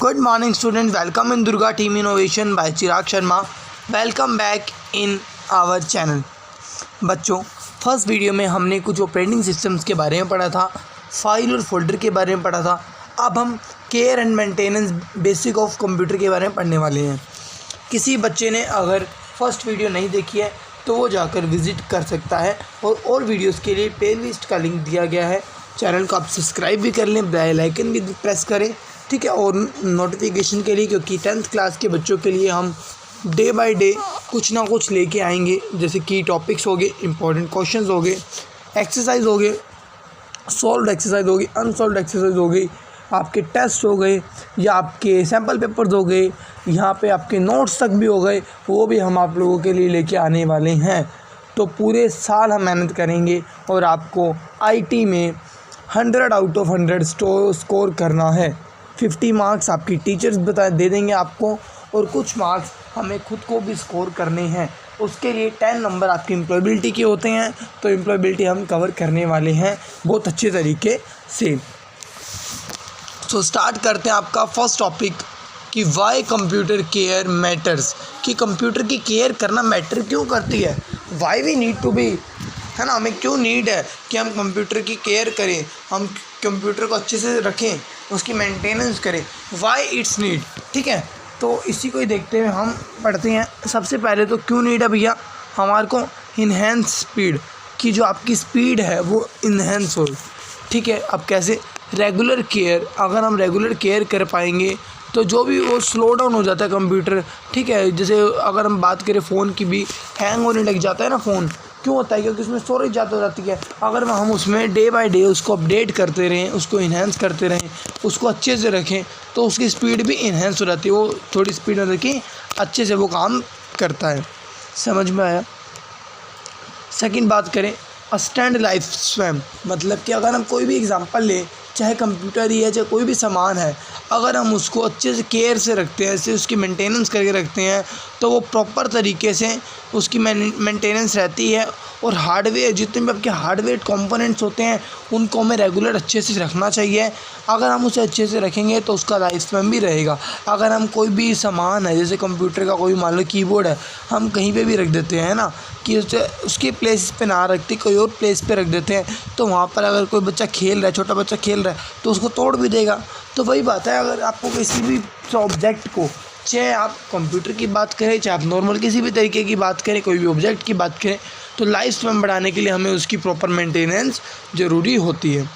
Good morning students, welcome in Durga Team Innovation by Chirag Sharma. Welcome back in our channel. बच्चों, first video में हमने कुछ operating systems के बारे में पढ़ा था, फाइल और फोल्डर के बारे में पढ़ा था। अब हम care and maintenance basic of computer के बारे में पढ़ने वाले हैं। किसी बच्चे ने अगर फर्स्ट वीडियो नहीं देखी है तो वो जाकर विज़िट कर सकता है और वीडियोस के लिए प्लेलिस्ट का लिंक दिया गया है। चैनल को आप सब्सक्राइब भी कर लें, बेल आइकन भी प्रेस करें, ठीक है। और नोटिफिकेशन के लिए, क्योंकि 10th क्लास के बच्चों के लिए हम डे बाय डे कुछ ना कुछ लेके आएंगे, जैसे कि टॉपिक्स हो गए, इंपॉर्टेंट क्वेश्चंस हो गए, एक्सरसाइज हो गए, सॉल्व्ड एक्सरसाइज हो गई, अनसॉल्व्ड एक्सरसाइज हो गई, आपके टेस्ट हो गए या आपके सैम्पल पेपर्स हो गए, यहाँ पे आपके नोट्स तक भी हो गए, वो भी हम आप लोगों के लिए लेके आने वाले हैं। तो पूरे साल हम मेहनत करेंगे और आपको आईटी में 100 आउट ऑफ 100 स्कोर करना है। 50 मार्क्स आपकी टीचर्स दे देंगे आपको और कुछ मार्क्स हमें खुद को भी स्कोर करने हैं। उसके लिए 10 नंबर आपकी एम्प्लॉयबिलिटी के होते हैं, तो एम्प्लॉयबिलिटी हम कवर करने वाले हैं बहुत अच्छे तरीके से। सो स्टार्ट करते हैं आपका फर्स्ट टॉपिक कि वाई कंप्यूटर केयर मैटर्स, कि कंप्यूटर की केयर करना मैटर क्यों करती है, why we need to be, है ना, हमें क्यों नीड है कि हम कंप्यूटर की केयर करें, हम कंप्यूटर को अच्छे से रखें, उसकी मेंटेनेंस करें, वाई इट्स नीड, ठीक है। तो इसी को ही देखते हुए हम पढ़ते हैं। सबसे पहले तो क्यों नीड है भैया, हमारे को इन्हेंस स्पीड, कि जो आपकी स्पीड है वो इन्हेंस हो, ठीक है। अब कैसे, रेगुलर केयर, अगर हम रेगुलर केयर कर पाएंगे तो जो भी वो स्लो डाउन हो जाता है कंप्यूटर, ठीक है। जैसे अगर हम बात करें फ़ोन की भी, हैंग होने लग जाता है ना फ़ोन, क्यों होता है, क्योंकि उसमें स्टोरेज ज़्यादा हो जाती है। अगर हम उसमें डे बाय डे उसको अपडेट करते रहें, उसको इन्हेंस करते रहें, उसको अच्छे से रखें, तो उसकी स्पीड भी इन्हेंस हो जाती है, वो थोड़ी स्पीड में रखें, अच्छे से वो काम करता है। समझ में आया। सेकंड बात करें, एक्सटेंड लाइफ स्पैन, मतलब कि अगर हम कोई भी एग्जांपल लें, चाहे कंप्यूटर ही है, चाहे कोई भी सामान है, अगर हम उसको अच्छे से केयर से रखते हैं, ऐसे उसकी मेंटेनेंस करके रखते हैं, तो वो प्रॉपर तरीके से उसकी मेंटेनेंस रहती है। और हार्डवेयर, जितने भी आपके हार्डवेयर कंपोनेंट्स होते हैं, उनको हमें रेगुलर अच्छे से रखना चाहिए। अगर हम उसे अच्छे से रखेंगे तो उसका लाइफ स्पैन भी रहेगा। अगर हम कोई भी सामान है, जैसे कंप्यूटर का कोई मान लो कीबोर्ड है, हम कहीं पे भी रख देते हैं ना, कि उसके प्लेस पे ना रखते, कोई और प्लेस पे रख देते हैं, तो वहाँ पर अगर कोई बच्चा खेल रहा है, छोटा बच्चा खेल रहा है, तो उसको तोड़ भी देगा। तो वही बात है, अगर आपको किसी भी ऑब्जेक्ट को, चाहे आप कंप्यूटर की बात करें, चाहे आप नॉर्मल किसी भी तरीके की बात करें, कोई भी ऑब्जेक्ट की बात करें, तो लाइफ स्पैन बढ़ाने के लिए हमें उसकी प्रॉपर मेंटेनेंस ज़रूरी होती है।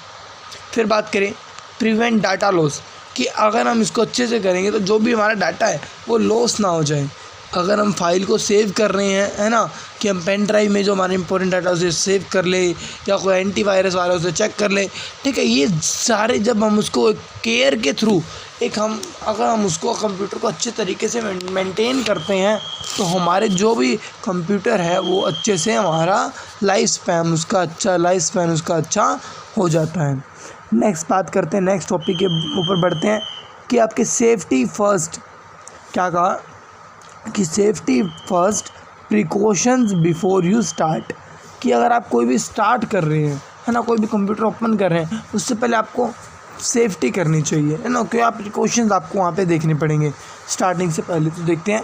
फिर बात करें प्रिवेंट डाटा लॉस, कि अगर हम इसको अच्छे से करेंगे तो जो भी हमारा डाटा है वो लॉस ना हो जाए। अगर हम फाइल को सेव कर रहे हैं, है ना, कि हम पेन ड्राइव में जो हमारे इंपॉर्टेंट डाटा उसे सेव कर ले, या कोई एंटीवायरस वाला उसे चेक कर ले, ठीक है। ये सारे जब हम उसको केयर के थ्रू अगर हम उसको कंप्यूटर को अच्छे तरीके से मेंटेन करते हैं, तो हमारे जो भी कंप्यूटर है वो अच्छे से, हमारा लाइफ स्पैन उसका अच्छा हो जाता है। नेक्स्ट बात करते हैं, नेक्स्ट टॉपिक के ऊपर बढ़ते हैं कि आपके सेफ्टी फर्स्ट, क्या कहा कि safety first, precautions before you start, कि अगर आप कोई भी स्टार्ट कर रहे हैं, है ना, कोई भी कंप्यूटर ओपन कर रहे हैं, उससे पहले आपको सेफ्टी करनी चाहिए, है ना, क्या प्रिकॉशंस आपको वहाँ पे देखने पड़ेंगे स्टार्टिंग से पहले। तो देखते हैं,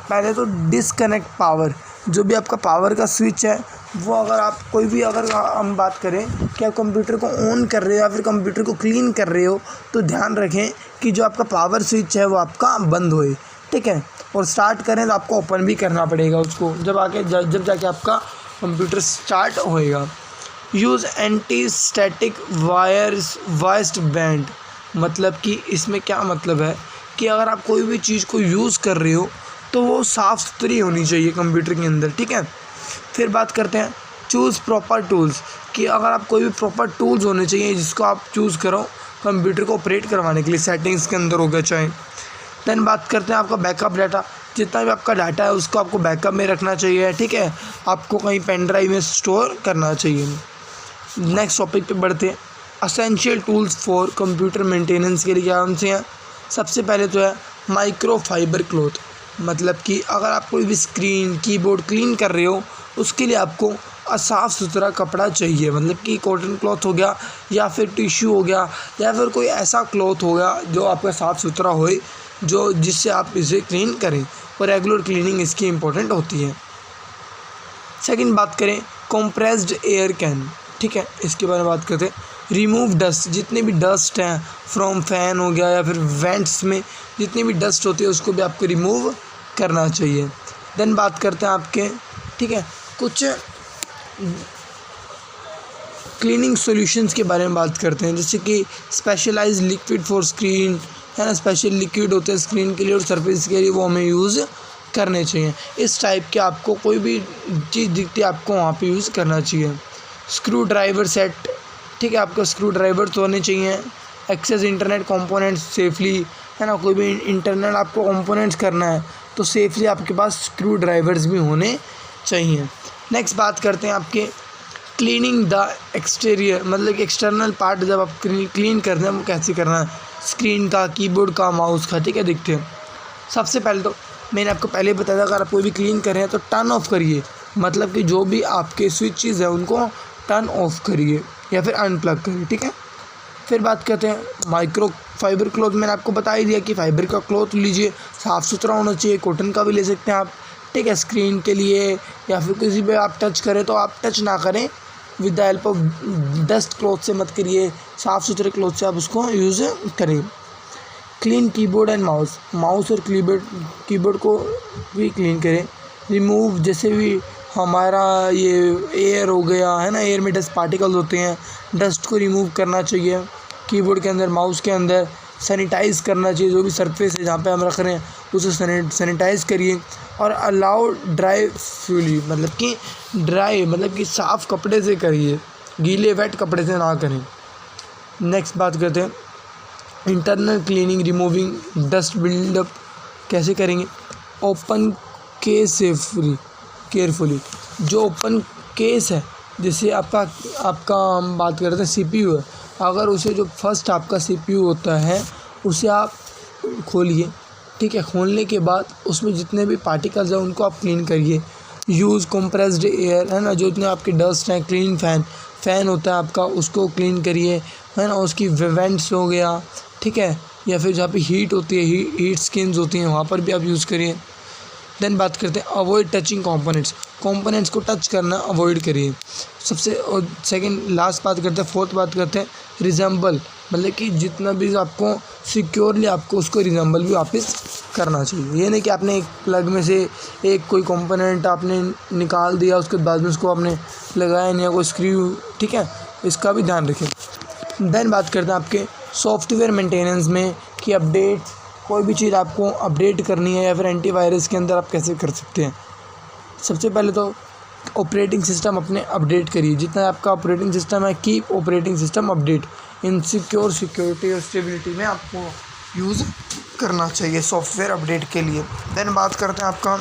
पहले तो डिसकनेक्ट पावर, जो भी आपका पावर का स्विच है वो, अगर आप कोई भी, अगर हम बात करें कि आप कंप्यूटर को ऑन कर रहे हो या फिर कंप्यूटर को क्लीन कर रहे हो, तो ध्यान रखें कि जो आपका पावर स्विच है वो आपका बंद होए, ठीक है। और स्टार्ट करें तो आपको ओपन भी करना पड़ेगा उसको, जब जाके आपका कंप्यूटर स्टार्ट होएगा। Use anti static wires band, मतलब कि इसमें क्या मतलब है कि अगर आप कोई भी चीज़ को यूज़ कर रहे हो तो वो साफ़ सुथरी होनी चाहिए कंप्यूटर के अंदर, ठीक है। फिर बात करते हैं चूज़ प्रॉपर टूल्स, कि अगर आप कोई भी प्रॉपर टूल्स होने चाहिए जिसको आप चूज़ करो कंप्यूटर को ऑपरेट करवाने के लिए, सेटिंग्स के अंदर होगा चाहे। देन बात करते हैं आपका बैकअप डाटा, जितना भी आपका डाटा है उसको आपको बैकअप में रखना चाहिए, ठीक है, आपको कहीं पेन ड्राइव में स्टोर करना चाहिए। नेक्स्ट टॉपिक पे बढ़ते हैं, essential tools for computer maintenance के लिए क्या से हैं। सबसे पहले तो है माइक्रोफाइबर क्लॉथ, मतलब कि अगर आप कोई भी स्क्रीन कीबोर्ड क्लीन कर रहे हो, उसके लिए आपको साफ़ सुथरा कपड़ा चाहिए, मतलब कि कॉटन क्लॉथ हो गया या फिर टिश्यू हो गया या फिर कोई ऐसा क्लॉथ हो गया जो आपका साफ़ सुथरा होए, जो जिससे आप इसे क्लीन करें, और रेगुलर क्लीनिंग इसकी इम्पोर्टेंट होती है। सेकंड बात करें कंप्रेस्ड एयर कैन, ठीक है, इसके बारे में बात करते हैं। रिमूव डस्ट, जितने भी डस्ट हैं फ्रॉम फैन हो गया या फिर वेंट्स में जितनी भी डस्ट होती है उसको भी आपको रिमूव करना चाहिए। देन बात करते हैं आपके, ठीक है, कुछ क्लीनिंग सॉल्यूशंस के बारे में बात करते हैं, जैसे कि स्पेशलाइज्ड लिक्विड फॉर स्क्रीन, है ना, स्पेशल लिक्विड होते हैं स्क्रीन के लिए और सरफेस के लिए, वो हमें यूज़ करने चाहिए। इस टाइप के आपको कोई भी चीज़ दिखती है आपको वहाँ पे यूज़ करना चाहिए। स्क्रू ड्राइवर सेट, ठीक है, आपको स्क्रू ड्राइवर तो होने चाहिए। एक्सेस इंटरनेट कंपोनेंट्स सेफली, है ना, कोई भी इंटरनेट आपको कंपोनेंट्स करना है तो सेफली आपके पास स्क्रू ड्राइवर्स भी होने चाहिए। नेक्स्ट बात करते हैं आपके क्लीनिंग द एक्सटीरियर, मतलब कि एक्सटर्नल पार्ट जब आप क्लीन करते हैं वो कैसे करना है, स्क्रीन का, कीबोर्ड का, माउस का, ठीक है, दिखते हैं। सबसे पहले तो मैंने आपको पहले बताया था, अगर आप कोई भी क्लीन कर रहे हैं तो टर्न ऑफ करिए, मतलब कि जो भी आपके स्विचेस हैं उनको टर्न ऑफ करिए या फिर अनप्लग करिए, ठीक है। फिर बात करते हैं माइक्रो फाइबर क्लॉथ, मैंने आपको बता ही दिया कि फाइबर का क्लॉथ लीजिए, साफ़ सुथरा होना चाहिए, कॉटन का भी ले सकते हैं आप, ठीक है, स्क्रीन के लिए या फिर किसी पे आप टच करें तो आप टच ना करें with the help of dust cloth से मत करिए, साफ़ सुथरे क्लॉथ से आप उसको यूज़ करें। Clean keyboard and mouse, mouse और कीबोर्ड को भी क्लीन करें। रिमूव, जैसे भी हमारा ये एयर हो गया, है ना, एयर में डस्ट पार्टिकल्स होते हैं, डस्ट को रिमूव करना चाहिए। कीबोर्ड के अंदर, माउस के अंदर सैनिटाइज़ करना चाहिए, जो भी सरफेस है जहाँ पे हम रख रहे हैं उसे सैनिटाइज़ करिए। और अलाउ ड्राई फ्यूली, मतलब कि ड्राई मतलब कि साफ़ कपड़े से करिए, गीले वेट कपड़े से ना करें। नेक्स्ट बात करते हैं internal cleaning, removing dust buildup कैसे करेंगे। ओपन केस सेफली केयरफुली, जो ओपन केस है, जैसे आपका हम बात करते हैं CPU है, अगर उसे जो फर्स्ट आपका CPU होता है उसे आप खोलिए, ठीक है, खोलने के बाद उसमें जितने भी पार्टिकल्स हैं उनको आप क्लीन करिए। यूज़ कंप्रेस्ड एयर, है ना, जो इतने आपके डस्ट हैं, क्लीन फ़ैन होता है आपका उसको क्लीन करिए, है ना, उसकी वेंट्स हो गया, ठीक है, या फिर जहाँ पे हीट होती है, हीट स्किन्स होती हैं वहाँ पर भी आप यूज़ करिए। देन बात करते हैं अवॉइड टचिंग कंपोनेंट्स को टच करना अवॉइड करिए। सबसे सेकंड लास्ट बात करते हैं, फोर्थ बात करते हैं रिजेंबल, मतलब कि जितना भी आपको सिक्योरली आपको उसको रिजेंबल भी वापस करना चाहिए। ये नहीं कि आपने एक प्लग में से एक कोई कंपोनेंट आपने निकाल दिया उसके बाद में उसको आपने लगाया नहीं, कोई स्क्रू, ठीक है, इसका भी ध्यान रखें। देन बात करते हैं आपके सॉफ्टवेयर मेंटेनेंस में कि अपडेट, कोई भी चीज़ आपको अपडेट करनी है या फिर एंटीवायरस के अंदर आप कैसे कर सकते हैं। सबसे पहले तो ऑपरेटिंग सिस्टम अपने अपडेट करिए, जितना आपका ऑपरेटिंग सिस्टम है कीप ऑपरेटिंग सिस्टम अपडेट, इन सिक्योरिटी और स्टेबिलिटी में आपको यूज़ करना चाहिए सॉफ्टवेयर अपडेट के लिए। देन बात करते हैं आपका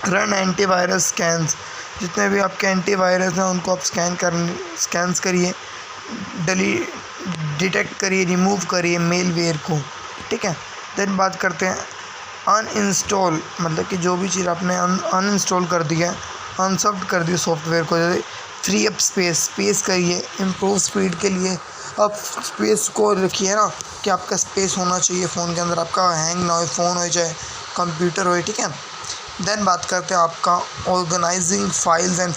रन एंटीवायरस स्कैन्स, जितने भी आपके एंटीवायरस हैं उनको आप स्कैन्स करिए, डिटेक्ट करिए, रिमूव करिए मेलवेयर को, ठीक है। देन बात करते हैं अनइंस्टॉल, मतलब कि जो भी चीज़ आपने अनइंस्टॉल कर दी है, अनसब्ड कर दी सॉफ्टवेयर को, जैसे फ्री अप स्पेस करिए, इम्प्रूव स्पीड के लिए आप स्पेस को रखिए ना, कि आपका स्पेस होना चाहिए फ़ोन के अंदर, आपका हैंग ना हो, फ़ोन हो चाहे कंप्यूटर हो, ठीक है। देन बात करते हैं आपका ऑर्गेनाइजिंग फाइल्स एंड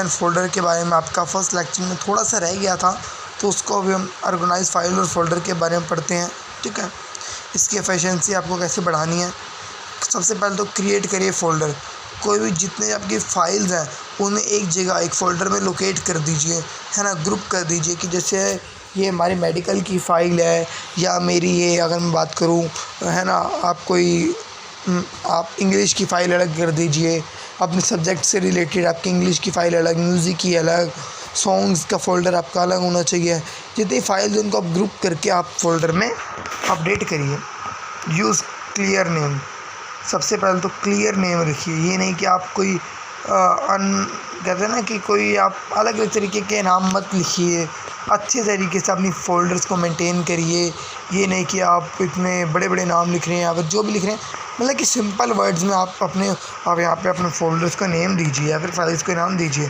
फोल्डर के बारे में आपका फर्स्ट लेक्चर में थोड़ा सा रह गया था, तो उसको अभी हम ऑर्गेनाइज फाइल और फोल्डर के बारे में पढ़ते हैं, ठीक है। इसकी एफिशिएंसी आपको कैसे बढ़ानी है। सबसे पहले तो क्रिएट करिए फ़ोल्डर, कोई भी जितने आपकी फ़ाइल्स हैं उन्हें एक जगह एक फ़ोल्डर में लोकेट कर दीजिए, है ना, ग्रुप कर दीजिए, कि जैसे ये हमारी मेडिकल की फ़ाइल है, या मेरी ये अगर मैं बात करूँ, है ना, आप इंग्लिश की फ़ाइल अलग कर दीजिए, अपने सब्जेक्ट से रिलेटेड आपकी इंग्लिश की फ़ाइल अलग, म्यूज़िक की अलग, सॉन्ग्स का फ़ोल्डर आपका अलग होना चाहिए। जितनी फाइल्स उनको आप ग्रुप करके आप फ़ोल्डर में अपडेट करिए। यूज़ क्लियर नेम, सबसे पहले तो क्लियर नेम रखिए, ये नहीं कि आप कोई कहते हैं ना कि कोई आप अलग अलग तरीके के नाम मत लिखिए, अच्छे तरीके से अपनी फ़ोल्डर्स को मेंटेन करिए। ये नहीं कि आप इतने बड़े बड़े नाम लिख रहे हैं या फिर जो भी लिख रहे हैं मतलब कि सिंपल वर्ड्स में आप यहाँ पे अपने फोल्डर्स का नेम दीजिए या फिर फाइल्स का नाम दीजिए।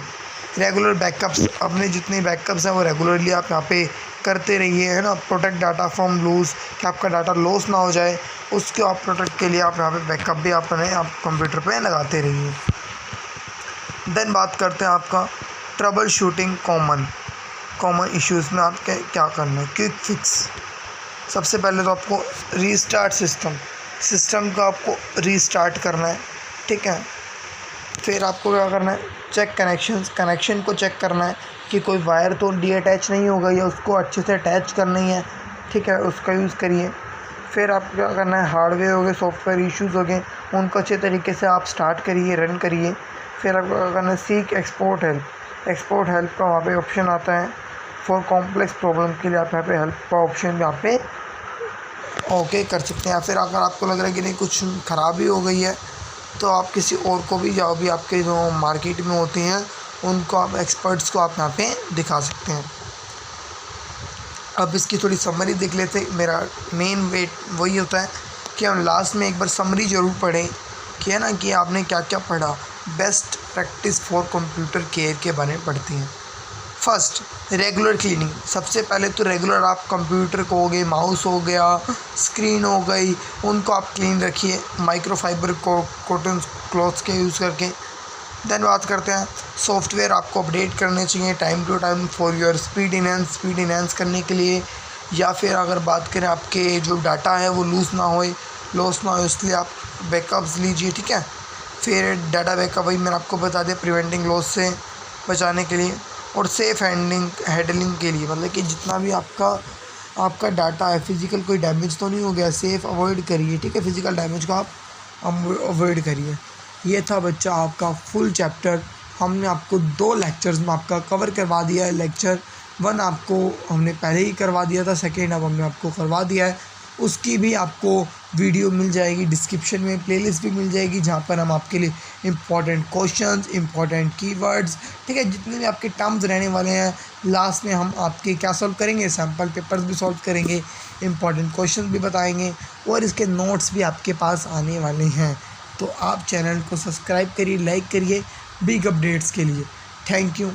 रेगुलर बैकअप्स, अपने जितने बैकअप्स हैं वो रेगुलरली आप यहाँ पे करते रहिए, है ना। प्रोटेक्ट डाटा फ्रॉम लूज़, कि आपका डाटा लॉस ना हो जाए, उसके आप प्रोटेक्ट के लिए आप यहाँ पे बैकअप भी आप कंप्यूटर पे लगाते रहिए। देन बात करते हैं आपका ट्रबल शूटिंग कॉमन इश्यूज़ में आप क्या करना है। क्विक फिक्स, सबसे पहले तो आपको रीस्टार्ट सिस्टम का आपको रीस्टार्ट करना है, ठीक है। फिर आपको क्या करना है, चेक कनेक्शन को चेक करना है कि कोई वायर तो डीअटैच नहीं होगा या उसको अच्छे से अटैच करनी है, ठीक है, उसका यूज़ करिए। फिर आपको क्या करना है, हार्डवेयर हो गए, सॉफ्टवेयर इश्यूज़ हो गए, उनको अच्छे तरीके से आप स्टार्ट करिए, रन करिए। फिर आपको क्या करना है, सीक एक्सपोर्ट हेल्प का वहाँ पे ऑप्शन आता है। फॉर कॉम्प्लेक्स प्रॉब्लम के लिए आप यहाँ पे हेल्प का ऑप्शन यहाँ पे ओके कर सकते हैं। फिर अगर आपको लग रहा है कि नहीं कुछ ख़राबी हो गई है तो आप किसी और को भी, या भी आपके जो मार्केट में होते हैं उनको आप एक्सपर्ट्स को आप यहाँ पे दिखा सकते हैं। अब इसकी थोड़ी समरी देख लेते हैं। मेरा मेन वेट वही होता है कि हम लास्ट में एक बार समरी ज़रूर पढ़ें कि है ना कि आपने क्या क्या पढ़ा। Best practice for computer care के बारे में पढ़ते हैं। First, regular cleaning. सबसे पहले तो रेगुलर आप कंप्यूटर को हो गए, माउस हो गया, स्क्रीन हो गई, उनको आप क्लीन रखिए माइक्रोफाइबर कॉटन क्लॉथ्स के यूज़ करके। देन बात करते हैं सॉफ्टवेयर आपको अपडेट करने चाहिए time to time for your speed enhance करने के लिए। या फिर अगर बात करें आपके जो डाटा है वो लॉस ना हो, इसलिए आप बैकअप्स लीजिए, ठीक है। फिर डाटा बैकअप वही मैंने आपको बता दिया, प्रिवेंटिंग लॉस से बचाने के लिए और सेफ़ हैंडलिंग के लिए, मतलब कि जितना भी आपका डाटा है, फिज़िकल कोई डैमेज तो नहीं हो गया, सेफ़ अवॉइड करिए, ठीक है। फिज़िकल डैमेज को आप अवॉइड करिए। ये था बच्चा आपका फुल चैप्टर। हमने आपको 2 लेक्चर्स में आपका कवर करवा दिया है। लेक्चर 1 आपको हमने पहले ही करवा दिया था, सेकेंड अब हमने आपको करवा दिया है। उसकी भी आपको वीडियो मिल जाएगी, डिस्क्रिप्शन में प्लेलिस्ट भी मिल जाएगी जहाँ पर हम आपके लिए इंपॉर्टेंट क्वेश्चंस, इंपॉर्टेंट कीवर्ड्स, ठीक है, जितने भी आपके टर्म्स रहने वाले हैं, लास्ट में हम आपके क्या सॉल्व करेंगे, सैम्पल पेपर्स भी सॉल्व करेंगे, इंपॉर्टेंट क्वेश्चंस भी बताएंगे और इसके नोट्स भी आपके पास आने वाले हैं। तो आप चैनल को सब्सक्राइब करिए, लाइक करिए बिग अपडेट्स के लिए। Thank you.